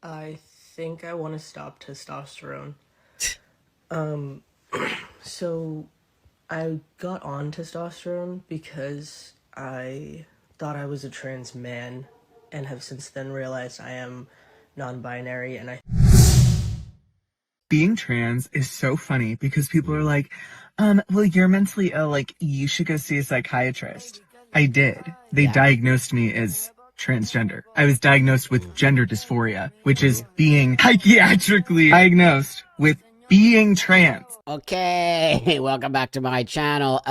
I think I want to stop testosterone. So I got on testosterone because I thought I was a trans man and have since then realized I am non-binary, and Being trans is so funny because people are like, well, you're mentally ill, like, you should go see a psychiatrist. I did. They diagnosed me as transgender. I was diagnosed with gender dysphoria, which is being psychiatrically diagnosed with being trans. Okay, welcome back to my channel.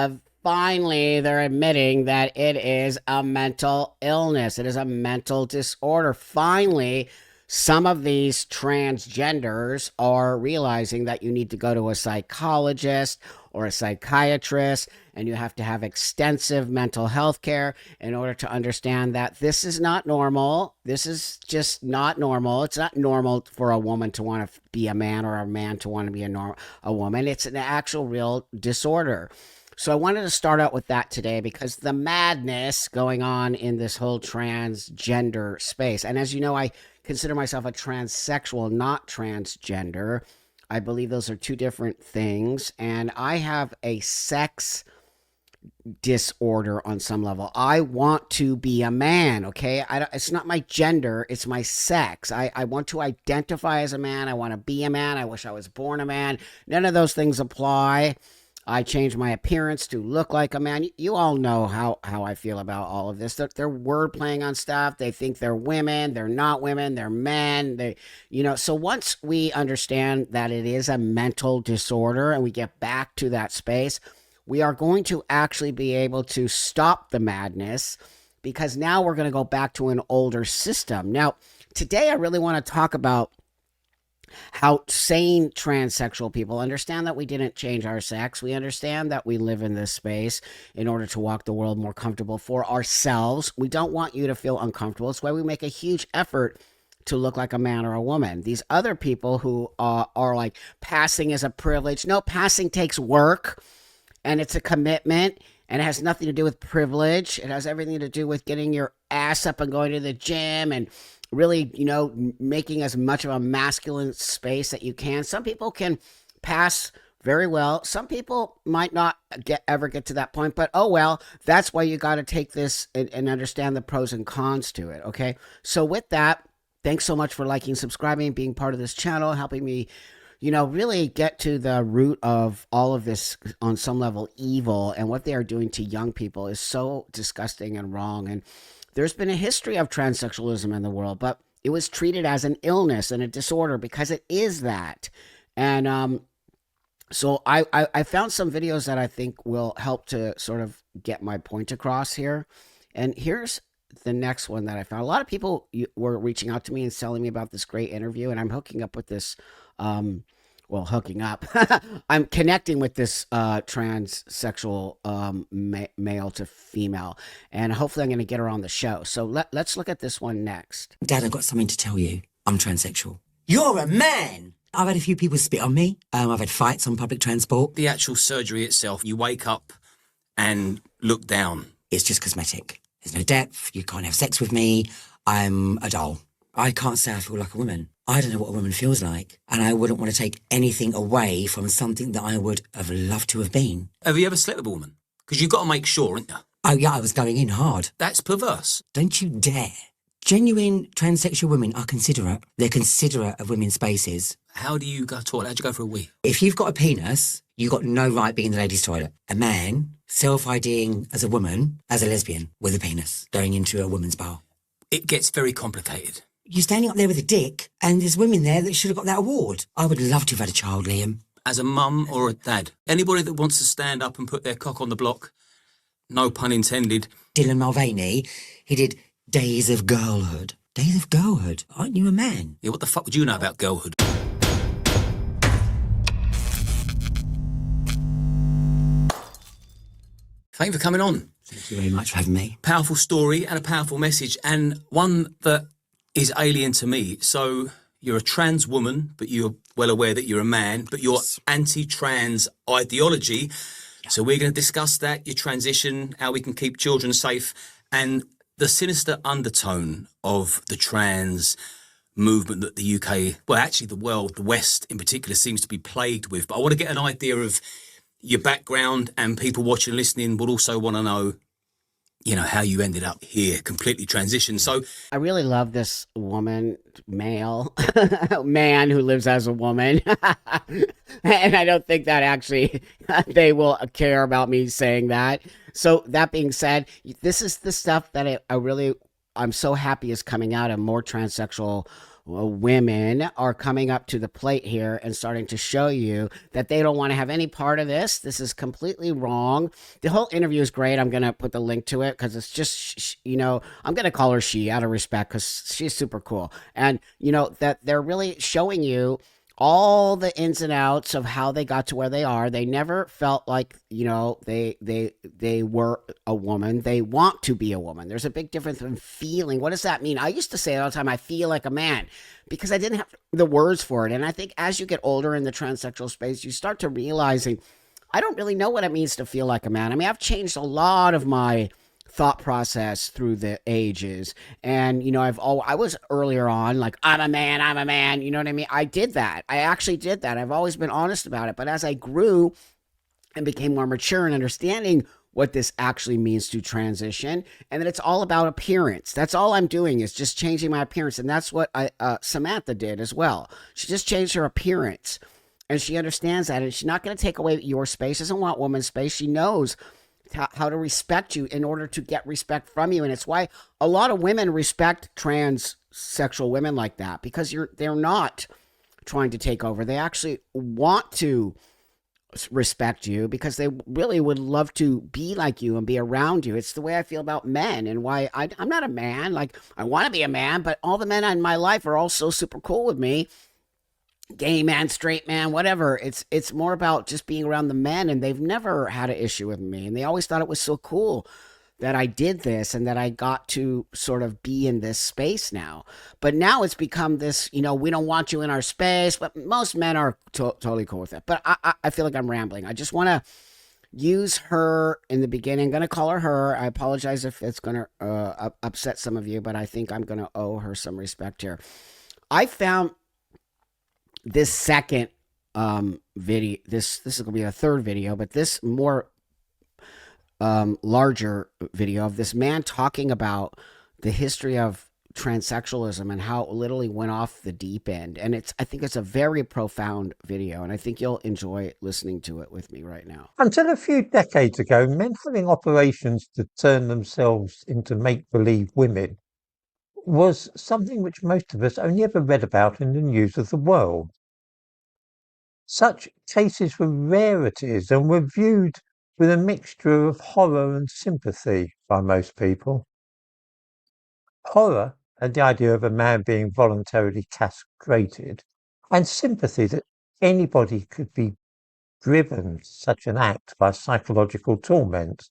Finally, they're admitting that it is a mental illness. It is a mental disorder. Finally, some of these transgenders are realizing that you need to go to a psychologist or a psychiatrist, and you have to have extensive mental health care in order to understand that this is not normal. This is just not normal. It's not normal for a woman to want to be a man or a man to want to be a woman. It's an actual real disorder. So I wanted to start out with that today because the madness going on in this whole transgender space. And as you know, I consider myself a transsexual, not transgender. I believe those are two different things. And I have a sex disorder on some level. I want to be a man, okay? It's not my gender, it's my sex. I want to identify as a man. I want to be a man. I wish I was born a man. None of those things apply. I changed my appearance to look like a man. You all know how I feel about all of this. They're word playing on stuff. They think they're women. They're not women. They're men. So once we understand that it is a mental disorder and we get back to that space, we are going to actually be able to stop the madness, because now we're going to go back to an older system. Now, today I really want to talk about how sane transsexual people understand that we didn't change our sex. We understand that we live in this space in order to walk the world more comfortable for ourselves. We don't want you to feel uncomfortable. It's why we make a huge effort to look like a man or a woman. These other people who are like, passing is a privilege. No, passing takes work, and it's a commitment, and it has nothing to do with privilege. It has everything to do with getting your ass up and going to the gym and really, making as much of a masculine space that you can. Some people can pass very well. Some people might not ever get to that point, but oh well, that's why you got to take this and understand the pros and cons to it, okay? So with that, thanks so much for liking, subscribing, being part of this channel, helping me, really get to the root of all of this on some level evil, and what they are doing to young people is so disgusting and wrong. And there's been a history of transsexualism in the world, but it was treated as an illness and a disorder because it is that. And so I found some videos that I think will help to sort of get my point across here. And here's the next one that I found. A lot of people were reaching out to me and telling me about this great interview, and I'm hooking up with this hooking up. I'm connecting with this transsexual male to female, and hopefully I'm going to get her on the show. So let's look at this one next. Dad, I've got something to tell you. I'm transsexual. You're a man! I've had a few people spit on me. I've had fights on public transport. The actual surgery itself, you wake up and look down. It's just cosmetic. There's no depth. You can't have sex with me. I'm a doll. I can't say I feel like a woman. I don't know what a woman feels like, and I wouldn't want to take anything away from something that I would have loved to have been. Have you ever slept with a woman? Because you've got to make sure, haven't you? Oh yeah, I was going in hard. That's perverse. Don't you dare. Genuine transsexual women are considerate. They're considerate of women's spaces. How do you go to the toilet? How'd you go for a wee? If you've got a penis, you've got no right being in the ladies' toilet. A man self-IDing as a woman, as a lesbian, with a penis, going into a woman's bar. It gets very complicated. You're standing up there with a dick, and there's women there that should have got that award. I would love to have had a child, Liam. As a mum or a dad, anybody that wants to stand up and put their cock on the block, no pun intended. Dylan Mulvaney, he did Days of Girlhood. Days of Girlhood? Aren't you a man? Yeah, what the fuck would you know about girlhood? Thank you for coming on. Thank you very much for having me. Powerful story and a powerful message, and one that is alien to me. So you're a trans woman, but you're well aware that you're a man, but you're anti-trans ideology. Yeah. So we're going to discuss that, your transition, how we can keep children safe, and the sinister undertone of the trans movement that the UK, well, actually the world, the West in particular, seems to be plagued with. But I want to get an idea of your background, and people watching and listening would also want to know, you know, how you ended up here, completely transitioned. So I really love this woman, male, man who lives as a woman. And I don't think that actually they will care about me saying that. So that being said, this is the stuff that I'm so happy is coming out, of more transsexual women are coming up to the plate here and starting to show you that they don't want to have any part of this. This is completely wrong. The whole interview is great. I'm going to put the link to it because it's just, you know, I'm going to call her she out of respect because she's super cool. And, you know, that they're really showing you all the ins and outs of how they got to where they are. They never felt like, you know, they were a woman. They want to be a woman. There's a big difference in feeling. What does that mean? I used to say all the time, I feel like a man, because I didn't have the words for it. And I think as you get older in the transsexual space, you start to realizing, I don't really know what it means to feel like a man. I mean, I've changed a lot of my thought process through the ages. And, you know, I was earlier on like, I'm a man, you know what I mean? I did that. I actually did that. I've always been honest about it. But as I grew and became more mature and understanding what this actually means to transition, and that it's all about appearance. That's all I'm doing, is just changing my appearance. And that's what Samantha did as well. She just changed her appearance, and she understands that. And she's not going to take away your space. She doesn't want woman's space. She knows how to respect you in order to get respect from you. And it's why a lot of women respect transsexual women like that, because they're not trying to take over. They actually want to respect you because they really would love to be like you and be around you. It's the way I feel about men, and why I'm not a man. Like, I want to be a man, but all the men in my life are all so super cool with me. Gay man, straight man, whatever. It's more about just being around the men, and they've never had an issue with me. And they always thought it was so cool that I did this and that I got to sort of be in this space now. But now it's become this, you know, we don't want you in our space, but most men are totally cool with it. But I feel like I'm rambling. I just want to use her in the beginning. I'm going to call her. I apologize if it's going to upset some of you, but I think I'm going to owe her some respect here. I found this second video, this is going to be a third video, but this more larger video of this man talking about the history of transsexualism and how it literally went off the deep end. And I think it's a very profound video, and I think you'll enjoy listening to it with me right now. Until a few decades ago, men having operations to turn themselves into make-believe women was something which most of us only ever read about in the news of the world. Such cases were rarities and were viewed with a mixture of horror and sympathy by most people. Horror at the idea of a man being voluntarily castrated, and sympathy that anybody could be driven to such an act by psychological torment.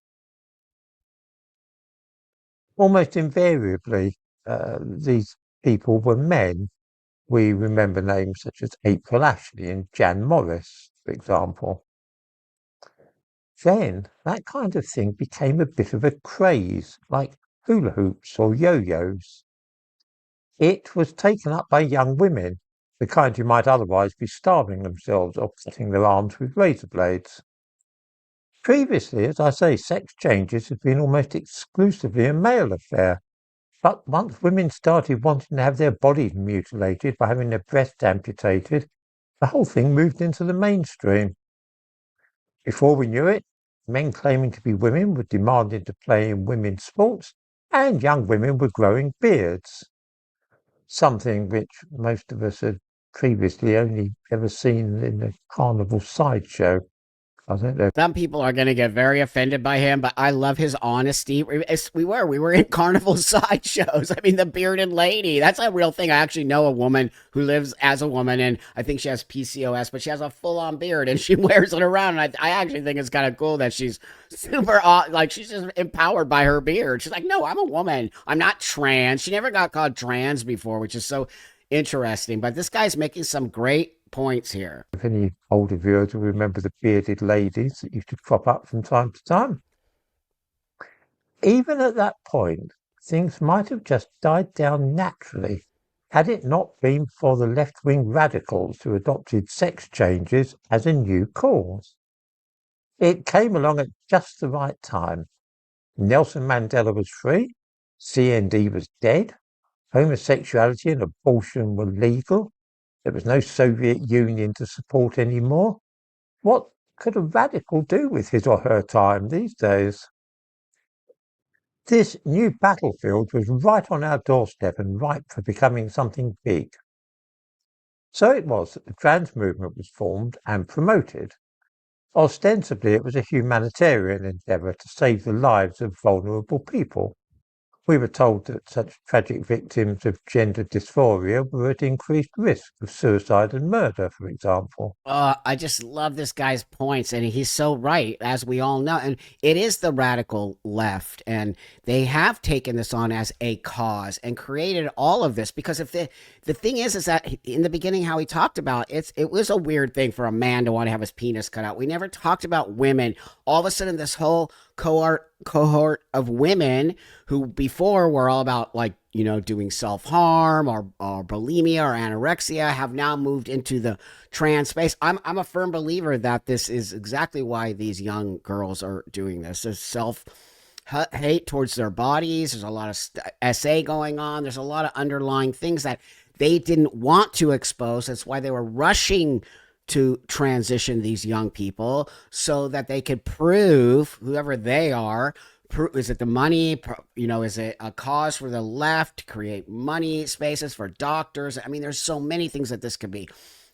Almost invariably, these people were men. We remember names such as April Ashley and Jan Morris, for example. Then that kind of thing became a bit of a craze, like hula hoops or yo-yos. It was taken up by young women, the kind who might otherwise be starving themselves or cutting their arms with razor blades. Previously, as I say, sex changes had been almost exclusively a male affair. But once women started wanting to have their bodies mutilated by having their breasts amputated, the whole thing moved into the mainstream. Before we knew it, men claiming to be women were demanding to play in women's sports, and young women were growing beards. Something which most of us had previously only ever seen in the carnival sideshow. I don't know. Some people are going to get very offended by him, but I love his honesty. We were in carnival sideshows. I mean, the bearded lady, that's a real thing. I actually know a woman who lives as a woman, and I think she has PCOS, but she has a full-on beard, and she wears it around. And I actually think it's kind of cool that she's super, like, she's just empowered by her beard. She's like, no, I'm a woman. I'm not trans. She never got called trans before, which is so interesting. But this guy's making some great points here. If any older viewers will remember the bearded ladies that used to crop up from time to time. Even at that point, things might have just died down naturally had it not been for the left-wing radicals who adopted sex changes as a new cause. It came along at just the right time. Nelson Mandela was free, CND was dead, homosexuality and abortion were legal, there was no Soviet Union to support anymore. What could a radical do with his or her time these days? This new battlefield was right on our doorstep and ripe for becoming something big. So it was that the trans movement was formed and promoted. Ostensibly, it was a humanitarian endeavour to save the lives of vulnerable people. We were told that such tragic victims of gender dysphoria were at increased risk of suicide and murder, for example. I just love this guy's points, and he's so right, as we all know. And it is the radical left, and they have taken this on as a cause and created all of this. Because if the thing is that in the beginning, how he talked about it was a weird thing for a man to want to have his penis cut out. We never talked about women. All of a sudden, this whole cohort of women who before were all about, like, you know, doing self-harm or bulimia or anorexia have now moved into the trans space. I'm a firm believer that this is exactly why these young girls are doing this. There's self-hate towards their bodies. There's a lot of SA going on. There's a lot of underlying things that they didn't want to expose. That's why they were rushing to transition these young people so that they could prove, whoever they are, is it the money, you know, is it a cause for the left to create money spaces for doctors? I mean, there's so many things that this could be.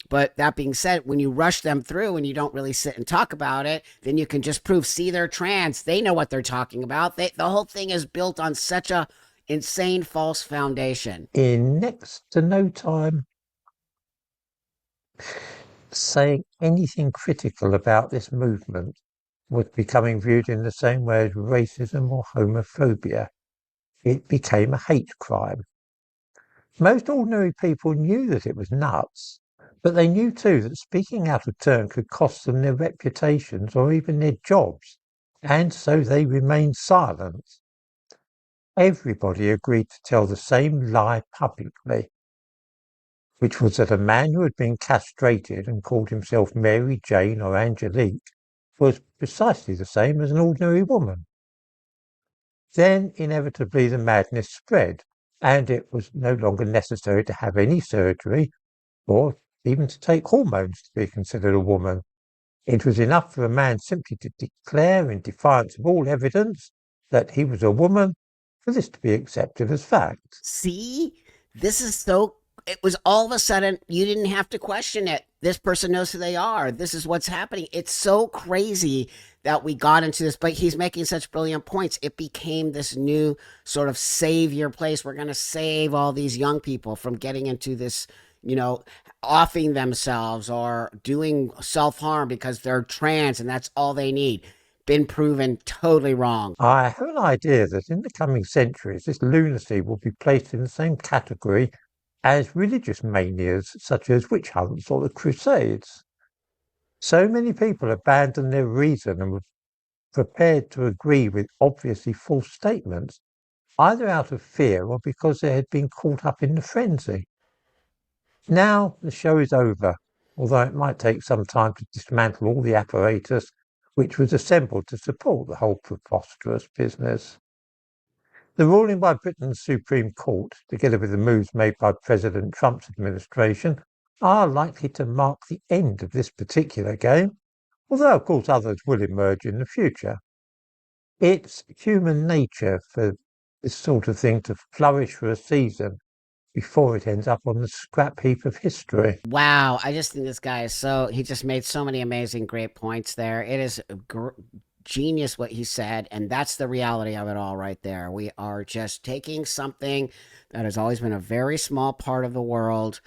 But that being said, when you rush them through and you don't really sit and talk about it, then you can just prove, see, they're trans. They know what they're talking about. The whole thing is built on such a insane false foundation. In next to no time, saying anything critical about this movement was becoming viewed in the same way as racism or homophobia. It became a hate crime. Most ordinary people knew that it was nuts, but they knew too that speaking out of turn could cost them their reputations or even their jobs, and so they remained silent. Everybody agreed to tell the same lie publicly, which was that a man who had been castrated and called himself Mary Jane or Angelique was precisely the same as an ordinary woman. Then inevitably the madness spread, and it was no longer necessary to have any surgery or even to take hormones to be considered a woman. It was enough for a man simply to declare, in defiance of all evidence, that he was a woman for this to be accepted as fact. See, this is so, it was all of a sudden, you didn't have to question it. This person knows who they are. This is what's happening. It's so crazy that we got into this, but he's making such brilliant points. It became this new sort of savior place. We're going to save all these young people from getting into this, you know, offing themselves or doing self-harm because they're trans and that's all they need. Been proven totally wrong. I have an idea that in the coming centuries, this lunacy will be placed in the same category as religious manias such as witch hunts or the Crusades. So many people abandoned their reason and were prepared to agree with obviously false statements, either out of fear or because they had been caught up in the frenzy. Now the show is over, although it might take some time to dismantle all the apparatus which was assembled to support the whole preposterous business. The ruling by Britain's Supreme Court, together with the moves made by President Trump's administration, are likely to mark the end of this particular game, although of course others will emerge in the future. It's human nature for this sort of thing to flourish for a season before it ends up on the scrap heap of history. Wow, I just think this guy is he just made so many amazing, great points there. It is genius what he said, and that's the reality of it all right there. We are just taking something that has always been a very small part of the world,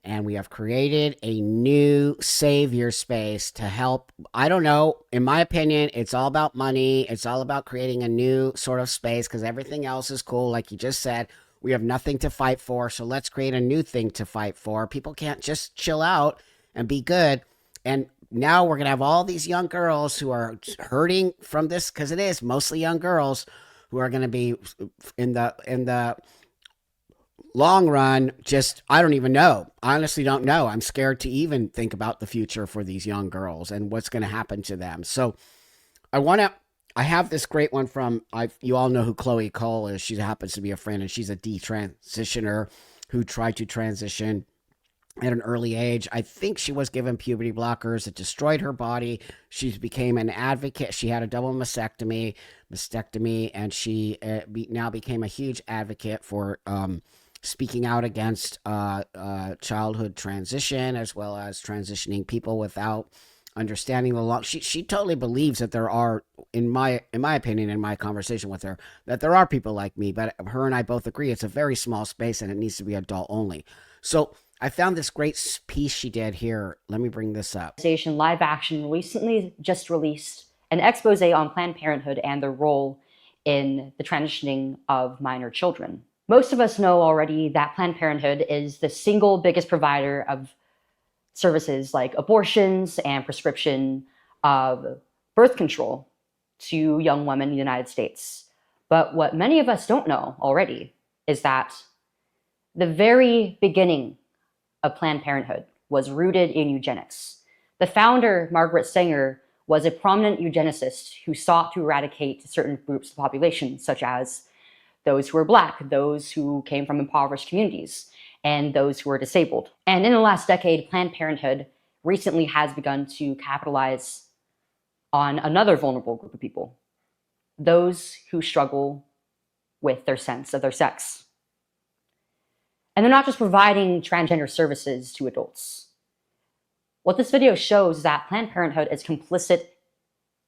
and we have created a new savior space to help. I don't know, in my opinion, it's all about money. It's all about creating a new sort of space because everything else is cool, like you just said. We have nothing to fight for, so let's create a new thing to fight for. People can't just chill out and be good. And now we're going to have all these young girls who are hurting from this, because it is mostly young girls who are going to be in the long run, just, I don't even know. I honestly don't know. I'm scared to even think about the future for these young girls and what's going to happen to them. So I have this great one from, you all know who Chloe Cole is. She happens to be a friend, and she's a detransitioner who tried to transition at an early age. I think she was given puberty blockers. It destroyed her body. She became an advocate. She had a double mastectomy, and she now became a huge advocate for speaking out against childhood transition, as well as transitioning people without understanding the law. She totally believes that there are, in my opinion, in my conversation with her, that there are people like me, but her and I both agree it's a very small space and it needs to be adult only. So I found this great piece she did here. Let me bring this up. Live Action recently just released an expose on Planned Parenthood and their role in the transitioning of minor children. Most of us know already that Planned Parenthood is the single biggest provider of services like abortions and prescription of birth control to young women in the United States. But what many of us don't know already is that the very beginning of Planned Parenthood was rooted in eugenics. The founder, Margaret Sanger, was a prominent eugenicist who sought to eradicate certain groups of the population, such as those who were Black, those who came from impoverished communities, and those who were disabled. And in the last decade, Planned Parenthood recently has begun to capitalize on another vulnerable group of people, those who struggle with their sense of their sex. And they're not just providing transgender services to adults. What this video shows is that Planned Parenthood is complicit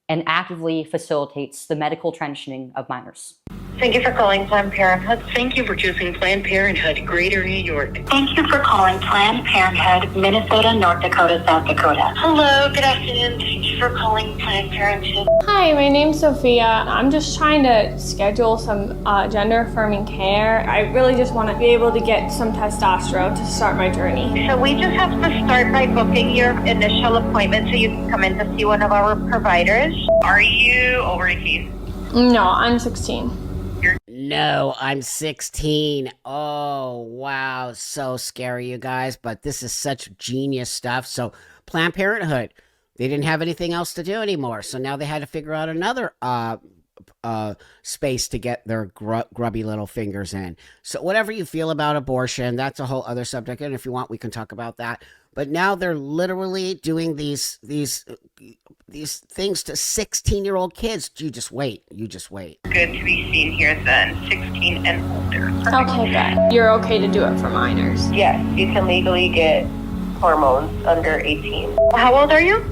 and actively facilitates the medical transitioning of minors. Thank you for calling Planned Parenthood. Thank you for choosing Planned Parenthood, Greater New York. Thank you for calling Planned Parenthood, Minnesota, North Dakota, South Dakota. Hello, good afternoon. Thank you for calling Planned Parenthood. Hi, my name's Sophia. I'm just trying to schedule some gender-affirming care. I really just want to be able to get some testosterone to start my journey. So we just have to start by booking your initial appointment so you can come in to see one of our providers. Are you over 18? No, I'm 16. No, I'm 16. Oh, wow. So scary, you guys. But this is such genius stuff. So Planned Parenthood, they didn't have anything else to do anymore. So now they had to figure out another space to get their grubby little fingers in. So whatever you feel about abortion, that's a whole other subject. And if you want, we can talk about that. But now they're literally doing these things to 16-year-old kids. You just wait. You just wait. Good to be seen here then, 16 and older. Perfect. Okay, good. You're okay to do it for minors? Yes, you can legally get hormones under 18. How old are you?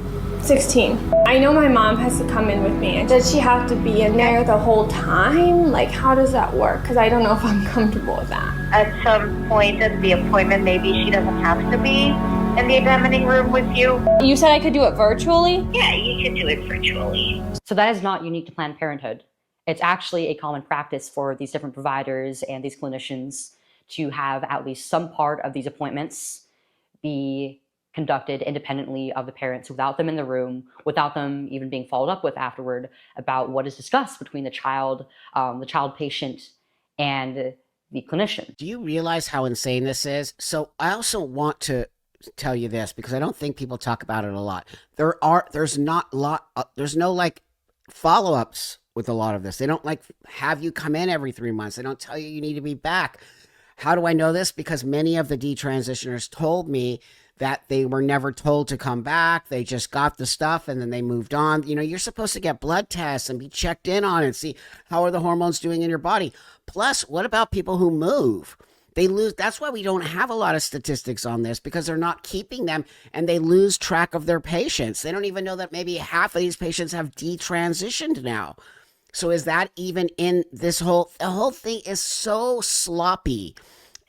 16. I know my mom has to come in with me. And does she have to be in there the whole time? Like, how does that work? Because I don't know if I'm comfortable with that. At some point in the appointment, maybe she doesn't have to be in the examining room with you. You said I could do it virtually? Yeah, you can do it virtually. So that is not unique to Planned Parenthood. It's actually a common practice for these different providers and these clinicians to have at least some part of these appointments be conducted independently of the parents, without them in the room, without them even being followed up with afterward about what is discussed between the child patient, and the clinician. Do you realize how insane this is? So I also want to tell you this, because I don't think people talk about it a lot. There's no like follow-ups with a lot of this. They don't like have you come in every 3 months. They don't tell you need to be back. How do I know this? Because many of the detransitioners told me that they were never told to come back. They just got the stuff and then they moved on. You know, you're supposed to get blood tests and be checked in on and see how are the hormones doing in your body. Plus, what about people who move? They lose. That's why we don't have a lot of statistics on this, because they're not keeping them and they lose track of their patients. They don't even know that maybe half of these patients have detransitioned now. So is that even in this the whole thing is so sloppy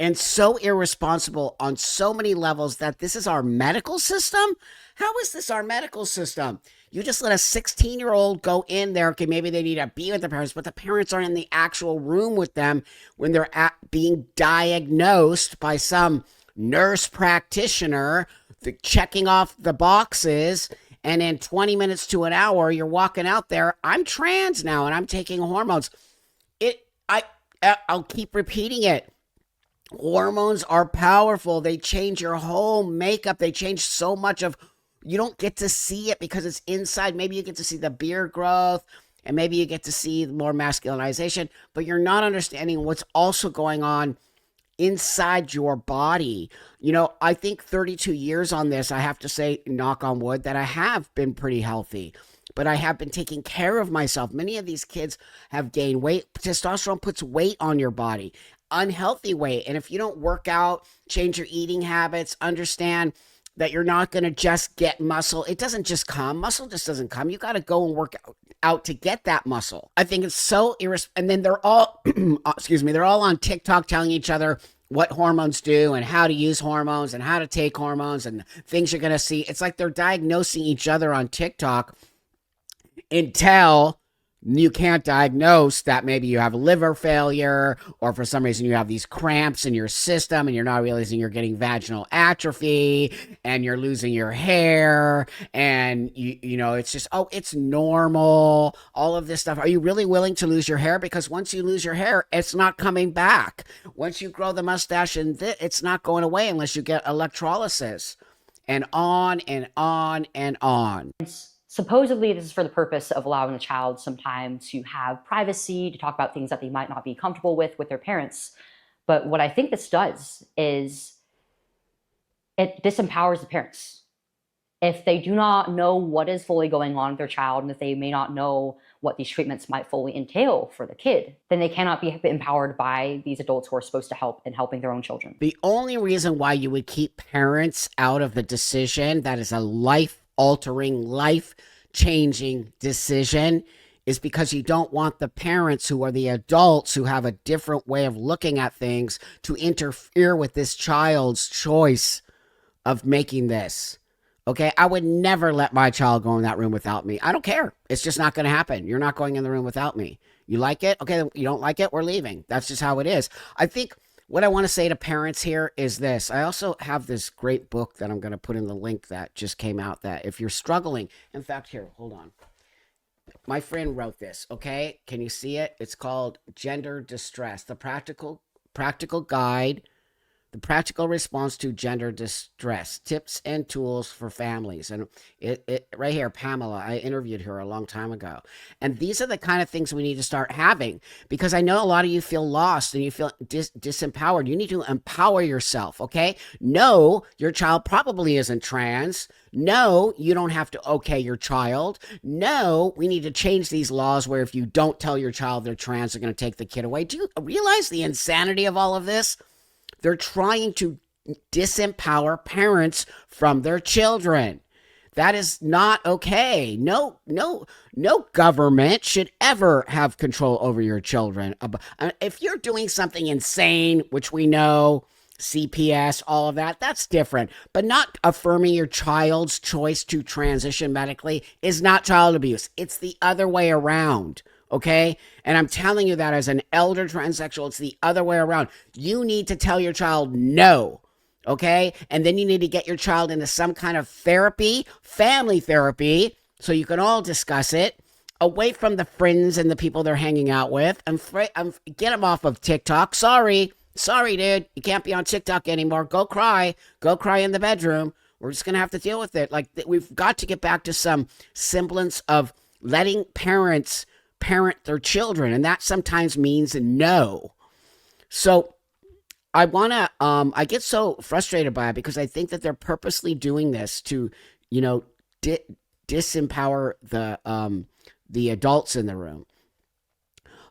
and so irresponsible on so many levels that this is our medical system? How is this our medical system? You just let a 16-year-old go in there. Okay, maybe they need to be with the parents, but the parents aren't in the actual room with them when they're being diagnosed by some nurse practitioner, checking off the boxes, and in 20 minutes to an hour, you're walking out there, I'm trans now and I'm taking hormones. I'll keep repeating it. Hormones are powerful. They change your whole makeup. They change so much of, you don't get to see it because it's inside. Maybe you get to see the beard growth and maybe you get to see more masculinization, but you're not understanding what's also going on inside your body. You know, I think 32 years on this, I have to say, knock on wood, that I have been pretty healthy, but I have been taking care of myself. Many of these kids have gained weight. Testosterone puts weight on your body, unhealthy weight. And if you don't work out, change your eating habits, understand that you're not going to just get muscle. It doesn't just come. Muscle just doesn't come. You got to go and work out to get that muscle. I think it's so and then they're all, excuse me, they're all on TikTok telling each other what hormones do and how to use hormones and how to take hormones and things you're going to see. It's like they're diagnosing each other on TikTok until you can't diagnose that maybe you have liver failure or for some reason you have these cramps in your system and you're not realizing you're getting vaginal atrophy and you're losing your hair and you know, it's just, oh, it's normal, all of this stuff. Are you really willing to lose your hair? Because once you lose your hair, it's not coming back. Once you grow the mustache and it's not going away unless you get electrolysis, and on and on and on. Supposedly, this is for the purpose of allowing the child some time to have privacy, to talk about things that they might not be comfortable with their parents. But what I think this does is it disempowers the parents. If they do not know what is fully going on with their child, and if they may not know what these treatments might fully entail for the kid, then they cannot be empowered by these adults who are supposed to help in helping their own children. The only reason why you would keep parents out of the decision that is a life-altering, life-changing decision is because you don't want the parents who are the adults who have a different way of looking at things to interfere with this child's choice of making this. Okay, I would never let my child go in that room without me. I don't care. It's just not going to happen. You're not going in the room without me. You like it? Okay, you don't like it? We're leaving. That's just how it is. I think what I want to say to parents here is this. I also have this great book that I'm going to put in the link that just came out, that if you're struggling, in fact, here, hold on. My friend wrote this, okay? Can you see it? It's called Gender Distress, the practical guide, the practical response to gender distress, tips and tools for families. And it right here, Pamela, I interviewed her a long time ago. And these are the kind of things we need to start having, because I know a lot of you feel lost and you feel disempowered. You need to empower yourself, okay? No, your child probably isn't trans. No, you don't have to okay your child. No, we need to change these laws where if you don't tell your child they're trans, they're going to take the kid away. Do you realize the insanity of all of this? They're trying to disempower parents from their children. That is not okay. No government should ever have control over your children. If you're doing something insane, which we know, CPS, all of that, that's different. But not affirming your child's choice to transition medically is not child abuse. It's the other way around. Okay? And I'm telling you that as an elder transsexual, it's the other way around. You need to tell your child no. Okay? And then you need to get your child into some kind of therapy, family therapy, so you can all discuss it, away from the friends and the people they're hanging out with, and get them off of TikTok. Sorry, dude. You can't be on TikTok anymore. Go cry. Go cry in the bedroom. We're just going to have to deal with it. Like, we've got to get back to some semblance of letting parents parent their children, and that sometimes means no. So I want to I get so frustrated by it because I think that they're purposely doing this to, you know, disempower the adults in the room.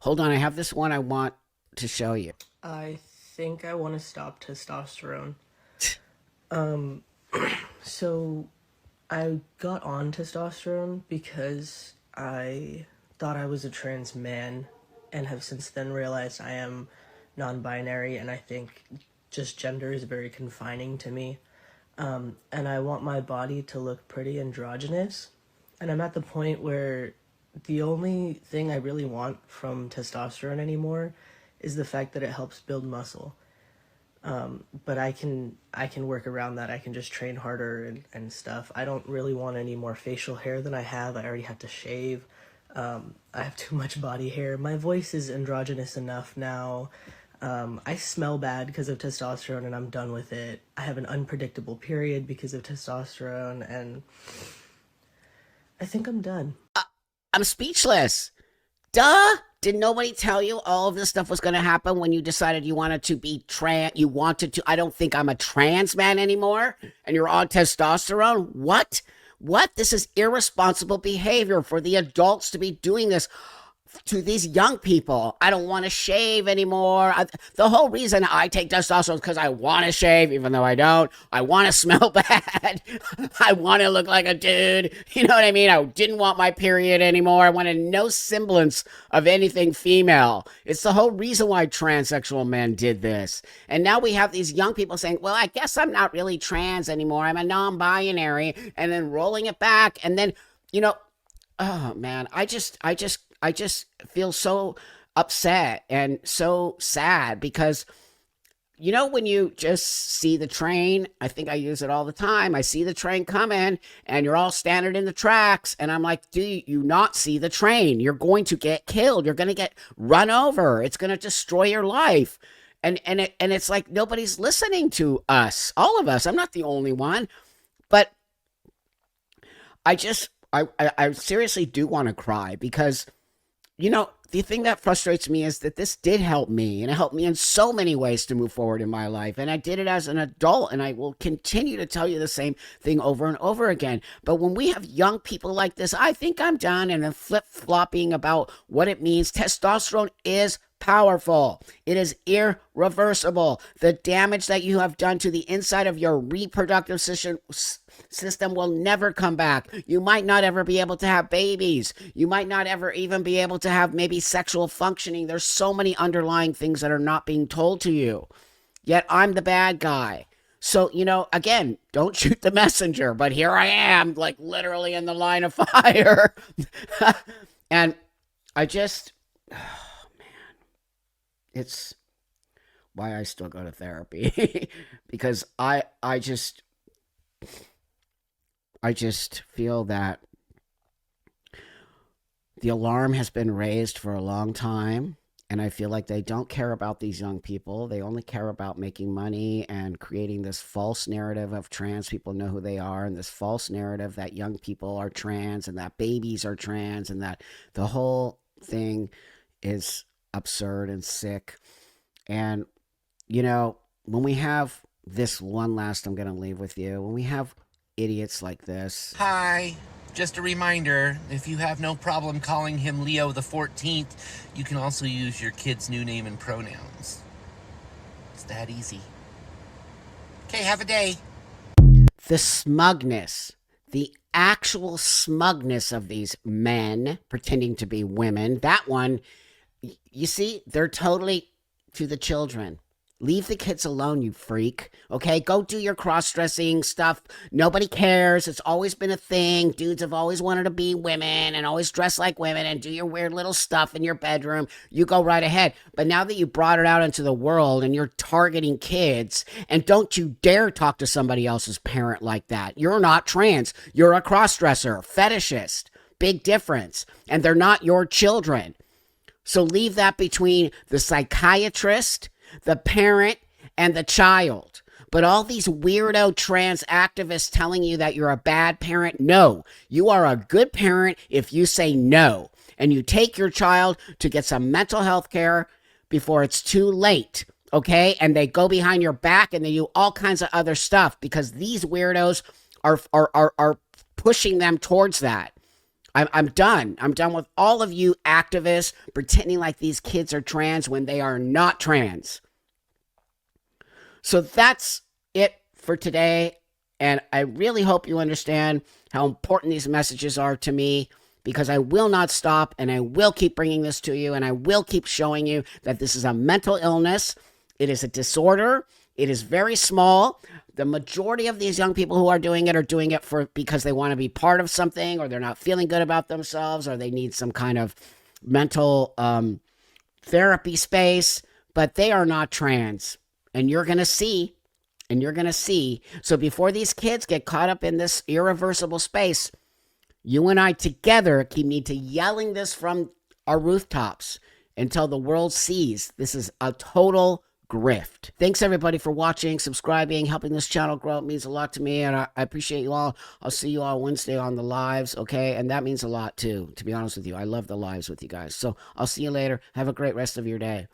Hold on, I have this one I want to show you. I think I want to stop testosterone. So I got on testosterone because I thought I was a trans man and have since then realized I am non-binary, and I think just gender is very confining to me. And I want my body to look pretty androgynous. And I'm at the point where the only thing I really want from testosterone anymore is the fact that it helps build muscle. But I can work around that. I can just train harder and stuff. I don't really want any more facial hair than I have. I already have to shave. I have too much body hair. My voice is androgynous enough now. I smell bad because of testosterone, and I'm done with it. I have an unpredictable period because of testosterone, and I think I'm done. I'm speechless. Duh! Did nobody tell you all of this stuff was going to happen when you decided you wanted to be trans? You wanted to, I don't think I'm a trans man anymore, and you're on testosterone? What? What? This is irresponsible behavior for the adults to be doing this to these young people. I don't want to shave anymore. The whole reason I take testosterone is because I want to shave, even though I don't. I want to smell bad. I want to look like a dude. You know what I mean? I didn't want my period anymore. I wanted no semblance of anything female. It's the whole reason why transsexual men did this. And now we have these young people saying, well, I guess I'm not really trans anymore. I'm a non-binary. And then rolling it back. And then, oh man, I just feel so upset and so sad because, when you just see the train, I think I use it all the time. I see the train coming and you're all standing in the tracks. And I'm like, do you not see the train? You're going to get killed. You're going to get run over. It's going to destroy your life. And it's like nobody's listening to us, all of us. I'm not the only one. But I seriously do want to cry because, the thing that frustrates me is that this did help me, and it helped me in so many ways to move forward in my life. And I did it as an adult, and I will continue to tell you the same thing over and over again. But when we have young people like this, I think I'm done, and then flip-flopping about what it means. Testosterone is powerful. It is irreversible. The damage that you have done to the inside of your reproductive system will never come back. You might not ever be able to have babies. You might not ever even be able to have maybe sexual functioning. There's so many underlying things that are not being told to you. Yet I'm the bad guy. So, again, don't shoot the messenger, but here I am, like literally in the line of fire. And I just... It's why I still go to therapy because I just feel that the alarm has been raised for a long time, and I feel like they don't care about these young people. They only care about making money and creating this false narrative of trans people know who they are, and this false narrative that young people are trans and that babies are trans, and that the whole thing is absurd and sick. And when we have this one last, I'm gonna leave with you, when we have idiots like this. Hi, just a reminder, if you have no problem calling him Leo the 14th, you can also use your kid's new name and pronouns. It's that easy. Okay, have a day. The smugness, the actual smugness of these men pretending to be women, that one, you see, they're totally to the children. Leave the kids alone, you freak. Okay, go do your cross-dressing stuff. Nobody cares. It's always been a thing. Dudes have always wanted to be women and always dress like women and do your weird little stuff in your bedroom. You go right ahead. But now that you brought it out into the world and you're targeting kids, and don't you dare talk to somebody else's parent like that. You're not trans. You're a cross-dresser, fetishist. Big difference. And they're not your children. So leave that between the psychiatrist, the parent, and the child. But all these weirdo trans activists telling you that you're a bad parent, no. You are a good parent if you say no. And you take your child to get some mental health care before it's too late, okay? And they go behind your back and they do all kinds of other stuff because these weirdos are pushing them towards that. I'm done. I'm done with all of you activists pretending like these kids are trans when they are not trans. So that's it for today. And I really hope you understand how important these messages are to me, because I will not stop and I will keep bringing this to you, and I will keep showing you that this is a mental illness. It is a disorder. It is very small. The majority of these young people who are doing it because they want to be part of something, or they're not feeling good about themselves, or they need some kind of mental therapy space, but they are not trans. And you're going to see, So before these kids get caught up in this irreversible space, you and I together need to yelling this from our rooftops. until the world sees this is a total grift. Thanks everybody for watching, subscribing, helping this channel grow. It means a lot to me, and I appreciate you all. I'll see you all Wednesday on the lives, okay? And that means a lot too, to be honest with you. I love the lives with you guys. So I'll see you later. Have a great rest of your day.